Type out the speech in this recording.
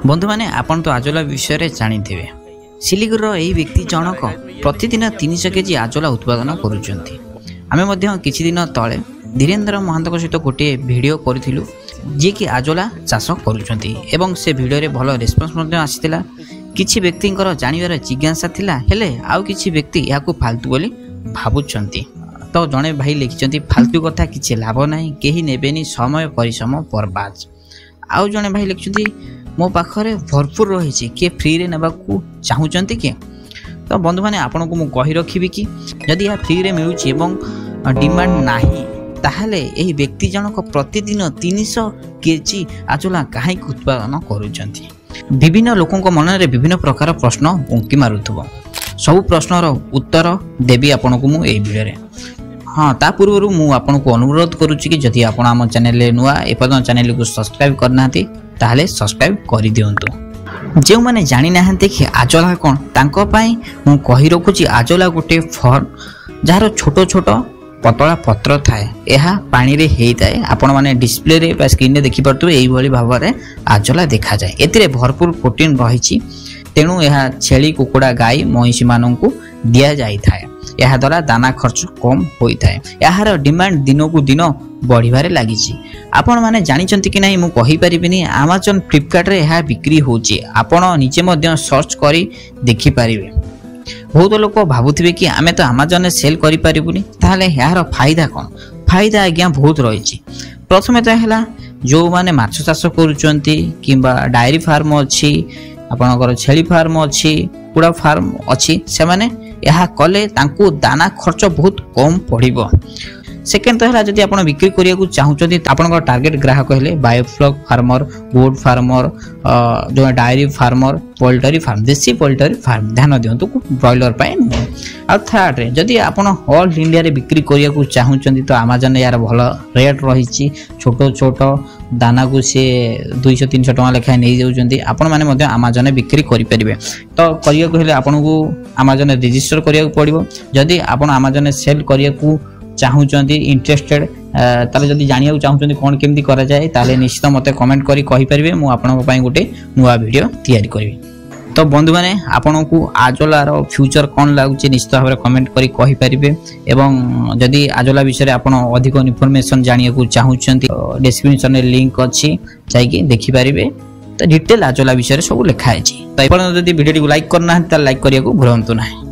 बंधु मैंने आपन तो आजोला विषय जानी सिलिगुर यही व्यक्ति जनक प्रतिदिन 300 केजी आजोला उत्पादन करें। किछि दिन तले धीरेन्द्र महांत सहित गोटे भिडियो करूँ जी कि आजोला चाष करुँच से भिडियो रे भल रेस्पन्स आसीला। किछि व्यक्ति जानिबार जिज्ञासा थिला हेले आउ किछि व्यक्ति याकू फालतू बोली भाबुछंती। तो जड़े भाई लिखिं फालतू कथा किछि लाभ नाही, केही नेबेनी, समय परिश्रम बर्बाद। आउ जड़े भाई लिखिं मो पाखरे भरपूर रही किए फ्री रे नेबाकू चाहूचंती कि। तो बंधु मैंने आपन को मुझे कही रखी कि जदि यह फ्री रे मिलुछि एवं डिमांड नाही ताहले एही व्यक्ति जनक प्रतिदिन 300 केजी आजोला कहीं उत्पादन करुछंती। विभिन्न लोकों मन में विभिन्न प्रकार प्रश्न उंकी मारुथबो। सब प्रश्नर उत्तर देवी आपन को मुझे भिडियो रे। हाँ, ता पूर्व मु आपन को अनुरोध करुच्ची कि जदि आप आम चैनल नुआ एपर्यंत चैनल को सब्सक्राइब करना ताहले सब्सक्राइब कर दियंतु। जो माने जानि नाहंते कि आजोला कोन तांको पई मु कहि रखुची आजोला गोटे फल जार छोटो छोटो पतला पत्र थाए। यह पानी रे हेई थाए। आपण माने डिस्प्ले रे बा स्क्रीन रे देखि परतु एई भली भाव रे आजोला देखा जाए। एतिरे भरपूर प्रोटीन रहिछि, तेणु यह छेली कुकुड़ा गाई महिषी माननकु दिया जाई थाए। यह द्वारा दाना खर्च कम होता है। यार डिमांड दिन को दिन बढ़िबारे लागिछि। आपण माने जानिचंती कि नहीं मु कहि परिबिनी। अमेज़न फ्लिपकार्ट रे यह बिक्री होछि, आपण निजे मध्य सर्च करी देखि परिबे। बहुत लोग भाबुथिबे कि आमे तो अमेज़न रे सेल करि परिबुनी, ताहले यार फायदा कोन? फायदा आज्ञा बहुत रहिछि। प्रथमे तो हैला जो माने माछ चाष करूचंती किबा डायरी फार्म अछि, आपनकर छेली फार्म अछि, कुड़ा फार्म अछि, से माने यह कले तांकु दाना खर्च बहुत कम पड़िबो। सेकेंड तो है जदि आपण बिक्री करिया को चाहूचंती आपनकर टार्गेट ग्राहक हेले बायोफ्लॉक फार्मर, गोट फार्मर, जो डायरी फार्मर, पोल्ट्री फार्म, देसी पोल्ट्री फार्म ध्यान दियंतु ब्रॉयलर पाए। आ थर्ड रे जदि आपण ऑल इंडिया रे बिक्री करिया को चाहूचंती तो अमेज़न यार भल रेट रहिछि। छोटो छोटो दाना को से 200-300 टका लेखा नै जाउचंती। आपण माने मध्य अमेज़न रे बिक्री करि परिबे। तो करिया को हेले आपण को अमेज़न रे रजिस्टर करिया को पड़िबो। जदि आपण अमेज़न रे सेल करिया को चाहूचंती इंटरेस्टेड ताले जदि जानिया चाहूचंती कोन केमती करा जाए ताले निश्चित मते कमेंट करी कहि परिबे। मु आपनक पई गोटे नुवा वीडियो तयारी करबी। तो बंधु माने आपन को आजोलार फ्यूचर कोन लागुची निश्चित भाव कमेंट करी कहि परिबे। एवं जदि आजोला विषय आपन अधिक इन्फॉर्मेशन जानिया को चाहूचंती डिस्क्रिप्शन रे लिंक अछि, जाइके देखि परिबे। तो डिटेल आजोला विषय सब लिखा है। तो एपन जदि वीडियो को लाइक करना है त लाइक करिया को भूलंतु नाही।